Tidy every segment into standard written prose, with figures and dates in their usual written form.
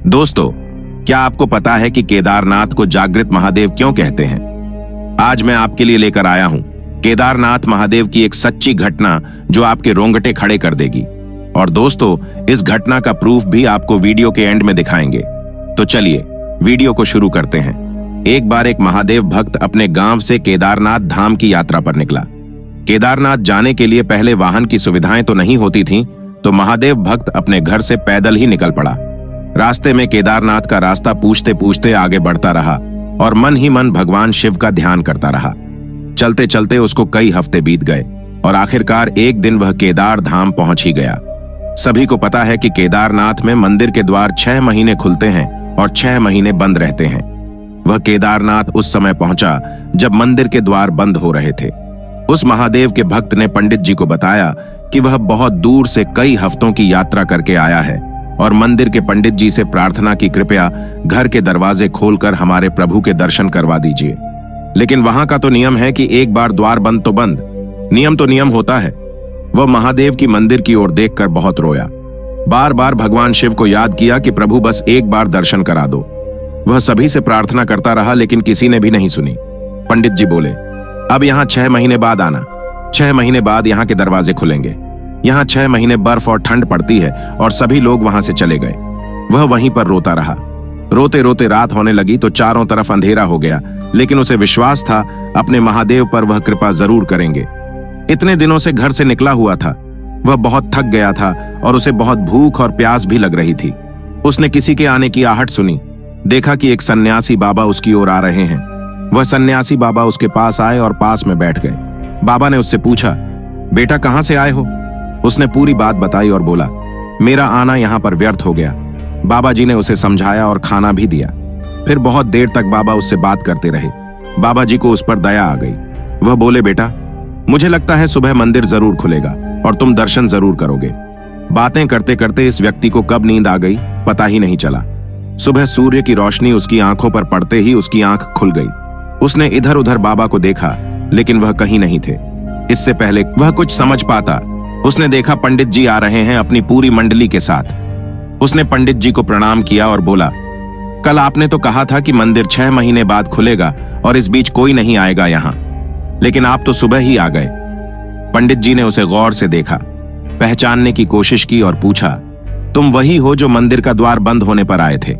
दोस्तों, क्या आपको पता है कि केदारनाथ को जागृत महादेव क्यों कहते हैं? आज मैं आपके लिए लेकर आया हूं केदारनाथ महादेव की एक सच्ची घटना जो आपके रोंगटे खड़े कर देगी। और दोस्तों, इस घटना का प्रूफ भी आपको वीडियो के एंड में दिखाएंगे। तो चलिए वीडियो को शुरू करते हैं। एक बार एक महादेव भक्त अपने गांव से केदारनाथ धाम की यात्रा पर निकला। केदारनाथ जाने के लिए पहले वाहन की सुविधाएं तो नहीं होती थीं, तो महादेव भक्त अपने घर से पैदल ही निकल पड़ा। रास्ते में केदारनाथ का रास्ता पूछते पूछते आगे बढ़ता रहा और मन ही मन भगवान शिव का ध्यान करता रहा। चलते चलते उसको कई हफ्ते बीत गए और आखिरकार एक दिन वह केदार धाम पहुंच ही गया। सभी को पता है कि केदारनाथ में मंदिर के द्वार 6 महीने खुलते हैं और 6 महीने बंद रहते हैं। वह केदारनाथ उस समय पहुंचा जब मंदिर के द्वार बंद हो रहे थे। उस महादेव के भक्त ने पंडित जी को बताया कि वह बहुत दूर से कई हफ्तों की यात्रा करके आया है और मंदिर के पंडित जी से प्रार्थना की कृपया घर के दरवाजे खोलकर हमारे प्रभु के दर्शन करवा दीजिए। लेकिन वहां का तो नियम है कि एक बार द्वार बंद तो बंद, नियम तो नियम होता है। वह महादेव की मंदिर की ओर देखकर बहुत रोया। बार बार भगवान शिव को याद किया कि प्रभु बस एक बार दर्शन करा दो। वह सभी से प्रार्थना करता रहा, लेकिन किसी ने भी नहीं सुनी। पंडित जी बोले, अब यहाँ 6 महीने बाद आना। 6 महीने बाद यहाँ के दरवाजे खुलेंगे। यहाँ 6 महीने बर्फ और ठंड पड़ती है। और सभी लोग वहां से चले गए। वह वहीं पर रोता रहा। रोते रोते रात होने लगी तो चारों तरफ अंधेरा हो गया, लेकिन उसे विश्वास था अपने महादेव पर वह कृपा जरूर करेंगे। इतने दिनों से घर से निकला हुआ था, वह बहुत थक गया था और उसे बहुत भूख और प्यास भी लग रही थी। उसने किसी के आने की आहट सुनी। देखा कि एक सन्यासी बाबा उसकी ओर आ रहे हैं। वह सन्यासी बाबा उसके पास आए और पास में बैठ गए। बाबा ने उससे पूछा, बेटा कहां से आए हो? उसने पूरी बात बताई और बोला, मेरा आना यहाँ पर व्यर्थ हो गया। बाबा जी ने उसे समझाया और खाना भी दिया। फिर बहुत देर तक बाबा उससे बात करते रहे। बाबा जी को उस पर दया आ गई। वह बोले, बेटा मुझे लगता है सुबह मंदिर जरूर खुलेगा और तुम दर्शन जरूर करोगे। बातें करते करते इस व्यक्ति को कब नींद आ गई पता ही नहीं चला। सुबह सूर्य की रोशनी उसकी आंखों पर पड़ते ही उसकी आंख खुल गई। उसने इधर उधर बाबा को देखा, लेकिन वह कहीं नहीं थे। इससे पहले वह कुछ समझ पाता, उसने देखा पंडित जी आ रहे हैं अपनी पूरी मंडली के साथ। उसने पंडित जी को प्रणाम किया और बोला, कल आपने तो कहा था कि मंदिर 6 महीने बाद खुलेगा और इस बीच कोई नहीं आएगा यहाँ, लेकिन आप तो सुबह ही आ गए। पंडित जी ने उसे गौर से देखा, पहचानने की कोशिश की और पूछा, तुम वही हो जो मंदिर का द्वार बंद होने पर आए थे?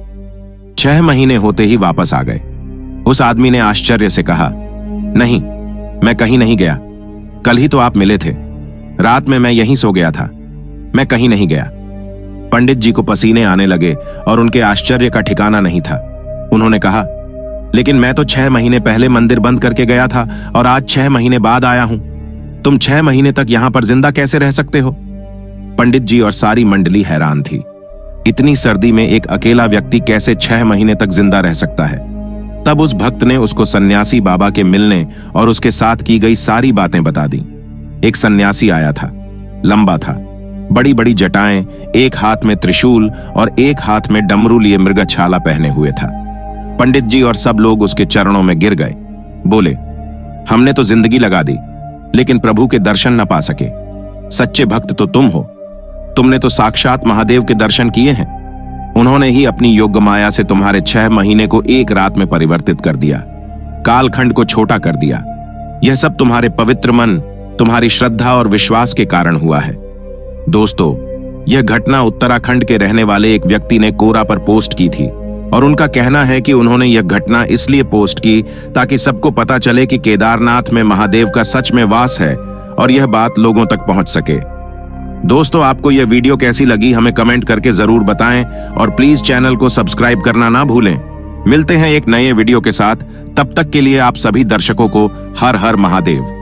6 महीने होते ही वापस आ गए। उस आदमी ने आश्चर्य से कहा, नहीं, मैं कहीं नहीं गया। कल ही तो आप मिले थे। रात में मैं यहीं सो गया था। मैं कहीं नहीं गया। पंडित जी को पसीने आने लगे और उनके आश्चर्य का ठिकाना नहीं था। उन्होंने कहा, लेकिन मैं तो 6 महीने पहले मंदिर बंद करके गया था और आज 6 महीने बाद आया हूं। तुम 6 महीने तक यहां पर जिंदा कैसे रह सकते हो? पंडित जी और सारी मंडली हैरान थी। इतनी सर्दी में एक अकेला व्यक्ति कैसे 6 महीने तक जिंदा रह सकता है? तब उस भक्त ने उसको सन्यासी बाबा के मिलने और उसके साथ की गई सारी बातें बता दी। एक सन्यासी आया था, लंबा था, बड़ी बड़ी जटाएं, एक हाथ में त्रिशूल और एक हाथ में डमरू लिए मृगछाला पहने हुए था। पंडित जी और सब लोग उसके चरणों में गिर गए। बोले, हमने तो जिंदगी लगा दी, लेकिन प्रभु के दर्शन न पा सके। सच्चे भक्त तो तुम हो। तुमने तो साक्षात महादेव के दर्शन किए हैं। उन्होंने ही अपनी योग्य माया से तुम्हारे 6 महीने को एक रात में परिवर्तित कर दिया, कालखंड को छोटा कर दिया। यह सब तुम्हारे पवित्र मन, तुम्हारी श्रद्धा और विश्वास के कारण हुआ है। दोस्तों, यह घटना उत्तराखंड के रहने वाले एक व्यक्ति ने कोरा पर पोस्ट की थी और उनका कहना है कि उन्होंने यह घटना इसलिए पोस्ट की ताकि सबको पता चले कि केदारनाथ में महादेव का सच में वास है और यह बात लोगों तक पहुंच सके। दोस्तों, आपको यह वीडियो कैसी लगी हमें कमेंट करके जरूर बताएं और प्लीज चैनल को सब्सक्राइब करना ना भूलें। मिलते हैं एक नए वीडियो के साथ। तब तक के लिए आप सभी दर्शकों को हर हर महादेव।